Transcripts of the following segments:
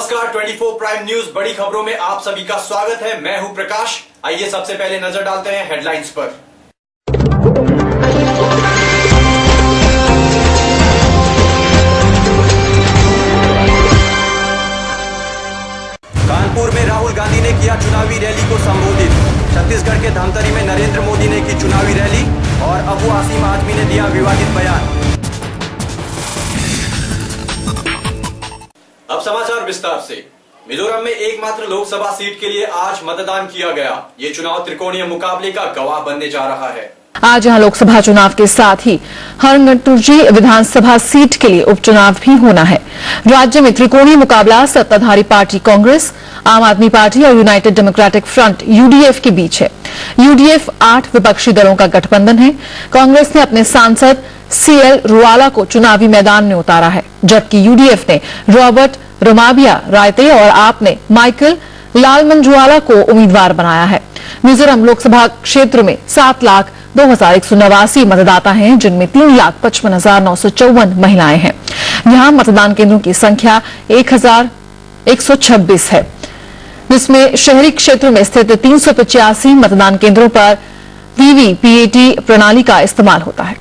नमस्कार, 24 prime news बड़ी खबरों में आप सभी का स्वागत है। मैं हूं प्रकाश। आइए सबसे पहले नजर डालते हैं हेडलाइंस पर। कानपुर में राहुल गांधी ने किया चुनावी रैली को संबोधित। छत्तीसगढ़ के धमतरी में नरेंद्र मोदी ने की चुनावी रैली और अबू आसिम आजमी ने दिया विवादित बयान। अब समाचार विस्तार से। मिजोरम में एकमात्र लोकसभा सीट के लिए आज मतदान किया गया। ये चुनाव त्रिकोणीय मुकाबले का गवाह बनने जा रहा है। आज यहां लोकसभा चुनाव के साथ ही हरंगटुर्जी विधानसभा सीट के लिए उपचुनाव भी होना है। राज्य में त्रिकोणीय मुकाबला सत्ताधारी पार्टी कांग्रेस, आम आदमी पार्टी और यूनाइटेड डेमोक्रेटिक फ्रंट यूडीएफ के बीच है। यूडीएफ 8 विपक्षी दलों का गठबंधन है। कांग्रेस ने अपने सांसद सीएल रुवाला को चुनावी मैदान में उतारा है, जबकि यूडीएफ ने रॉबर्ट रोमाबिया रायते और आप ने माइकल लालमंजुआला को उम्मीदवार बनाया है। मिजोरम लोकसभा क्षेत्र में 7,02,189 मतदाता हैं, जिनमें 3,55,954 महिलाएं हैं। यहां मतदान केंद्रों की संख्या 1,126 है, जिसमें शहरी क्षेत्रों में स्थित 385 मतदान केंद्रों पर वीवीपीएटी प्रणाली का इस्तेमाल होता है।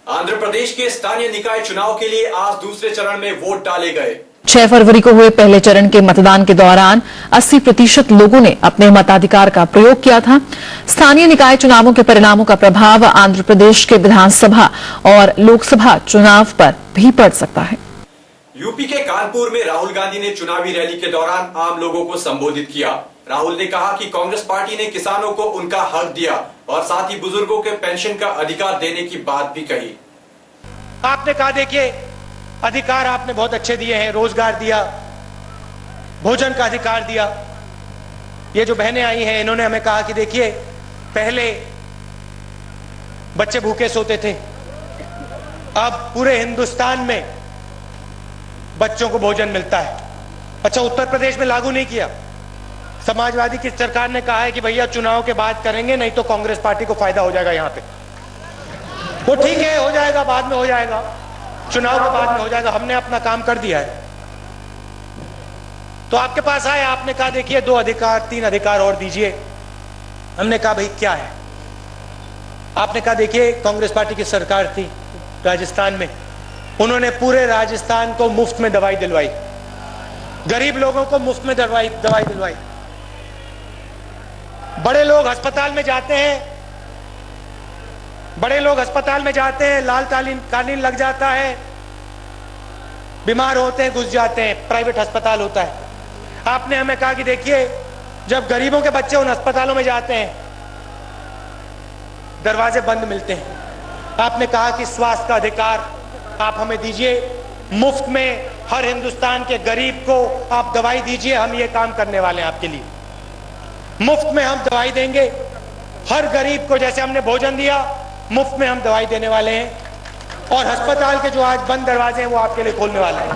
आंध्र प्रदेश के स्थानीय निकाय चुनाव के लिए आज दूसरे चरण में वोट डाले गए। 6 फरवरी को हुए पहले चरण के मतदान के दौरान 80% लोगों ने अपने मताधिकार का प्रयोग किया था। स्थानीय निकाय चुनावों के परिणामों का प्रभाव आंध्र प्रदेश के विधानसभा और लोकसभा चुनाव पर भी पड़ सकता है। यूपी के कानपुर में राहुल गांधी ने चुनावी रैली के दौरान आम लोगों को संबोधित किया। राहुल ने कहा कि कांग्रेस पार्टी ने किसानों को उनका हक दिया और साथ ही बुजुर्गों के पेंशन का अधिकार देने की बात भी कही। आपने कहा, देखिए अधिकार आपने बहुत अच्छे दिए हैं, रोजगार दिया, भोजन का अधिकार दिया। ये जो बहनें आई हैं, इन्होंने हमें कहा कि देखिए पहले बच्चे भूखे सोते थे, अब पूरे हिंदुस्तान में बच्चों को भोजन मिलता है। अच्छा, उत्तर प्रदेश में लागू नहीं किया। समाजवादी की सरकार ने कहा है कि भैया चुनाव के बाद करेंगे, नहीं तो कांग्रेस पार्टी को फायदा हो जाएगा। यहां पे वो ठीक है, हो जाएगा, बाद में हो जाएगा, चुनाव के बाद में हो जाएगा। हमने अपना काम कर दिया है। तो आपके पास आए, आपने कहा देखिए 2 अधिकार 3 अधिकार और दीजिए। हमने कहा भाई क्या है? आपने कहा देखिए कांग्रेस पार्टी की सरकार थी राजस्थान में, उन्होंने पूरे राजस्थान को मुफ्त में दवाई दिलवाई, गरीब लोगों को मुफ्त में दवाई दिलवाई। बड़े लोग अस्पताल में जाते हैं, लाल कालीन लग जाता है, बीमार होते हैं, घुस जाते हैं, प्राइवेट अस्पताल होता है। आपने हमें कहा कि देखिए जब गरीबों के बच्चे उन अस्पतालों में जाते हैं, दरवाजे बंद मिलते हैं। आपने कहा कि स्वास्थ्य का अधिकार आप हमें दीजिए, मुफ्त में हर हिंदुस्तान के गरीब को आप दवाई दीजिए। हम ये काम करने वाले हैं आपके लिए, मुफ्त में हम दवाई देंगे। हर गरीब को जैसे हमने भोजन दिया, मुफ्त में हम दवाई देने वाले हैं। और अस्पताल के जो आज बंद दरवाजे हैं वो आपके लिए खोलने वाले हैं,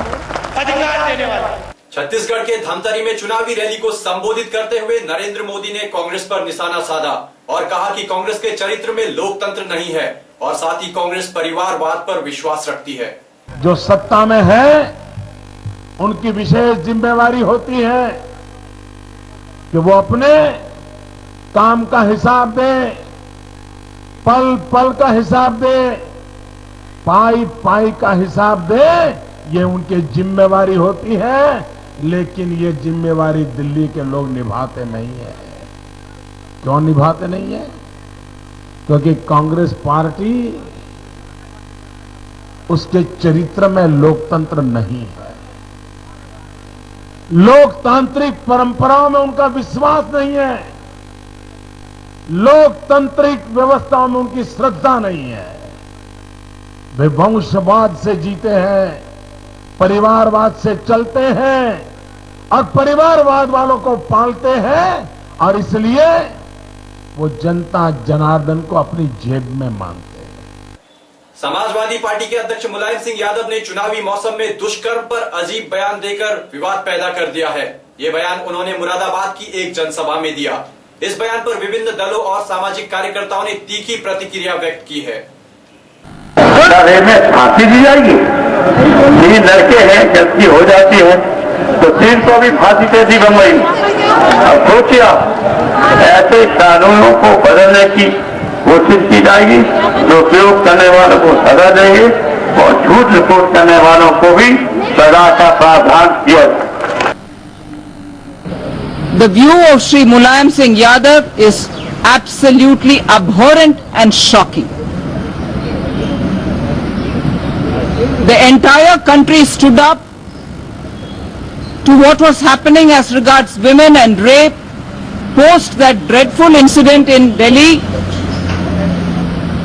अधिकार देने वाले हैं। छत्तीसगढ़ के धमतरी में चुनावी रैली को संबोधित करते हुए नरेंद्र मोदी ने कांग्रेस पर निशाना साधा और कहा कि कांग्रेस के चरित्र में लोकतंत्र नहीं है और साथ ही कांग्रेस परिवारवाद पर विश्वास रखती है। जो सत्ता में है उनकी विशेष जिम्मेवारी होती है कि वो अपने काम का हिसाब दे, पल पल का हिसाब दे, पाई पाई का हिसाब दे। ये उनकी जिम्मेवारी होती है, लेकिन ये जिम्मेवारी दिल्ली के लोग निभाते नहीं है। क्यों निभाते नहीं है? क्योंकि कांग्रेस पार्टी, उसके चरित्र में लोकतंत्र नहीं है, लोकतांत्रिक परंपराओं में उनका विश्वास नहीं है, लोकतांत्रिक व्यवस्थाओं में उनकी श्रद्धा नहीं है। वे वंशवाद से जीते हैं, परिवारवाद से चलते हैं और परिवारवाद वालों को पालते हैं, और इसलिए वो जनता जनार्दन को अपनी जेब में मानते हैं। समाजवादी पार्टी के अध्यक्ष मुलायम सिंह यादव ने चुनावी मौसम में दुष्कर्म पर अजीब बयान देकर विवाद पैदा कर दिया है। ये बयान उन्होंने मुरादाबाद की एक जनसभा में दिया। इस बयान पर विभिन्न दलों और सामाजिक कार्यकर्ताओं ने तीखी प्रतिक्रिया व्यक्त की है। में फांसी दी जाएगी? 3 लड़के हैं, गलती हो जाती है, तो 300 भी फांसी दे दी बम्बई। अब सोचिए आप, ऐसे कानूनों को बदलने की कोशिश की जाएगी तो उपयोग करने वालों को सजा देंगे और झूठ रिपोर्ट करने वालों को भी सजा का प्रावधान किया जाए। The view of Shri Mulayam Singh Yadav is absolutely abhorrent and shocking. The entire country stood up to what was happening as regards women and rape post that dreadful incident in Delhi.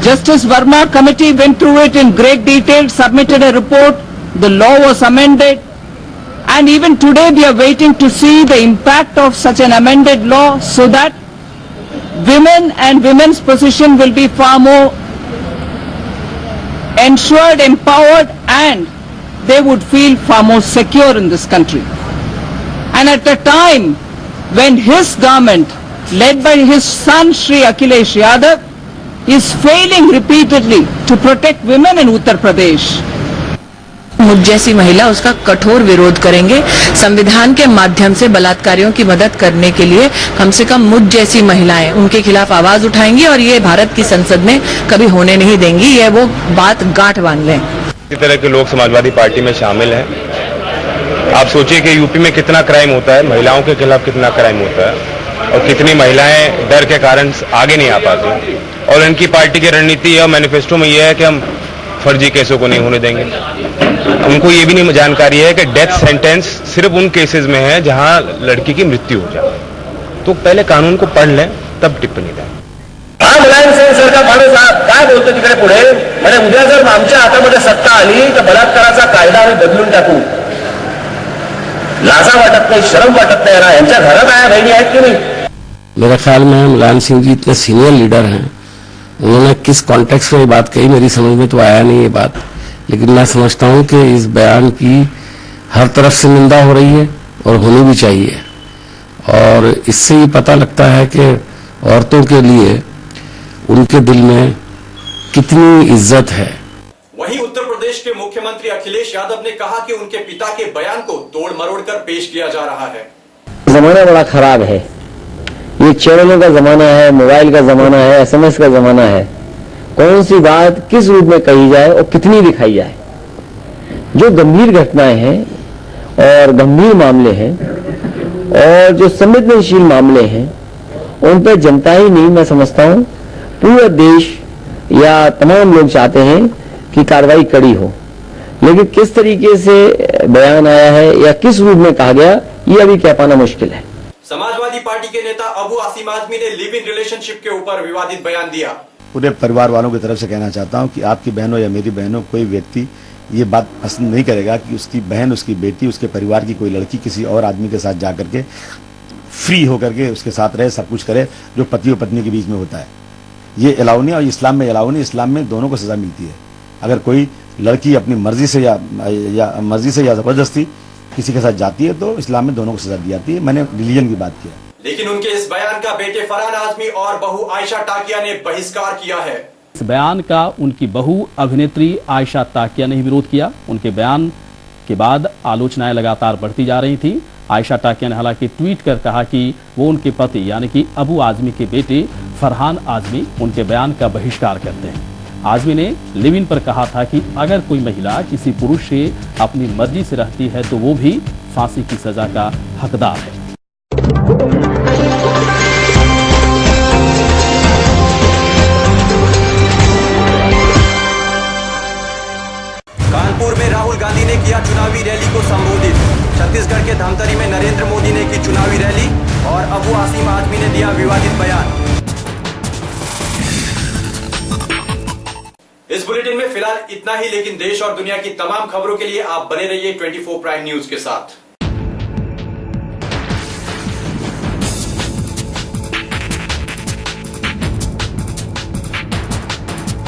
Justice Verma committee went through it in great detail, submitted a report, the law was amended, and even today we are waiting to see the impact of such an amended law so that women and women's position will be far more ensured, empowered, and they would feel far more secure in this country. And at a time when his government, led by his son Shri Akhilesh Yadav, is failing repeatedly to protect women in Uttar Pradesh. मुझ जैसी महिला उसका कठोर विरोध करेंगे। संविधान के माध्यम से बलात्कारियों की मदद करने के लिए कम से कम मुझ जैसी महिलाएं उनके खिलाफ आवाज उठाएंगी और ये भारत की संसद में कभी होने नहीं देंगी। ये वो बात गांठ बांध लें। इसी तरह के लोग समाजवादी पार्टी में शामिल हैं। आप सोचिए कि यूपी में कितना क्राइम होता है, महिलाओं के खिलाफ कितना क्राइम होता है और कितनी महिलाएं डर के कारण आगे नहीं आ पाती। और इनकी पार्टी की रणनीति और मैनिफेस्टो में यह है कि हम फर्जी केसों को नहीं होने देंगे। उनको ये भी नहीं जानकारी है कि डेथ सेंटेंस सिर्फ उन केसेस में है जहां लड़की की मृत्यू हो जाए। तो पहले कानून को पढ़ लें तब टिप्पणी दें। मुलायम सिंग सरकार भाडे साहेब काय बोलतो तिकडे पुढे म्हणजे उद्या जर आमच्या हातामध्ये सत्ता आली तर बलात्काराचा कायदा आम्ही बदलून टाकू। लाजा वाटत नाही, शरम वाटत नाही ना? यांच्या घरात आया बहिणी आहेत की नाही? मेरे ख्याल में मुलायम सिंह जी इतने सीनियर लीडर हैं, उन्होंने किस कॉन्टेक्स्ट में ये बात कही मेरी समझ में तो आया नहीं ये बात, लेकिन मैं समझता हूं कि इस बयान की हर तरफ से निंदा हो रही है और होनी भी चाहिए। और इससे ये पता लगता है कि औरतों के लिए उनके दिल में कितनी इज्जत है। वहीं उत्तर प्रदेश के मुख्यमंत्री अखिलेश यादव ने कहा कि उनके पिता के बयान को तोड़ मरोड़ कर पेश किया जा रहा है। जमाना बड़ा खराब है, ये चैनलों का जमाना है, मोबाइल का जमाना है, SMS का जमाना है। कौन सी बात किस रूप में कही जाए और कितनी दिखाई जाए। जो गंभीर घटनाएं हैं और गंभीर मामले हैं और जो संवेदनशील मामले हैं उन पर जनता ही नहीं, मैं समझता हूं पूरा देश या तमाम लोग चाहते हैं कि कार्रवाई कड़ी हो। लेकिन किस तरीके से बयान आया है या किस रूप में कहा गया, ये अभी कह पाना मुश्किल है। समाजवादी पार्टी के नेता अबू आसिम आजमी ने लिव इन रिलेशनशिप के ऊपर विवादित बयान दिया। पूरे परिवार वालों की तरफ से कहना चाहता हूं कि आपकी बहनों या मेरी बहनों, कोई व्यक्ति ये बात पसंद नहीं करेगा कि उसकी बहन, उसकी बेटी, उसके परिवार की कोई लड़की किसी और आदमी के साथ जाकर के फ्री होकर के उसके साथ रहे, सब कुछ करे जो पति और पत्नी के बीच में होता है। ये अलाउ नहीं, और इस्लाम में अलाउ नहीं। इस्लाम में दोनों को सजा मिलती है। अगर कोई लड़की अपनी मर्जी से या जबरदस्ती किसी के साथ जाती है तो इस्लाम में दोनों को सजा दी जाती है। मैंने रिलीजन की बात की है। लेकिन उनके इस बयान का बेटे फरहान आजमी और बहू आयशा टाकिया ने बहिष्कार किया है। इस बयान का उनकी बहू अभिनेत्री आयशा टाकिया ने विरोध किया। उनके बयान के बाद आलोचनाएं लगातार बढ़ती जा रही थी। आयशा टाकिया ने हालांकि ट्वीट कर कहा कि वो उनके पति यानी कि अबू आजमी के बेटे फरहान आजमी उनके बयान का बहिष्कार करते हैं। आजमी ने लिव इन पर कहा था कि अगर कोई महिला किसी पुरुष से अपनी मर्जी से रहती है तो वो भी फांसी की सजा का हकदार है। कानपुर में राहुल गांधी ने किया चुनावी रैली को संबोधित। छत्तीसगढ़ के धमतरी में नरेंद्र मोदी ने की चुनावी रैली और अबू आसिम आजमी ने दिया विवादित बयान। इस बुलेटिन में फिलहाल इतना ही, लेकिन देश और दुनिया की तमाम खबरों के लिए आप बने रहिए 24 प्राइम न्यूज के साथ।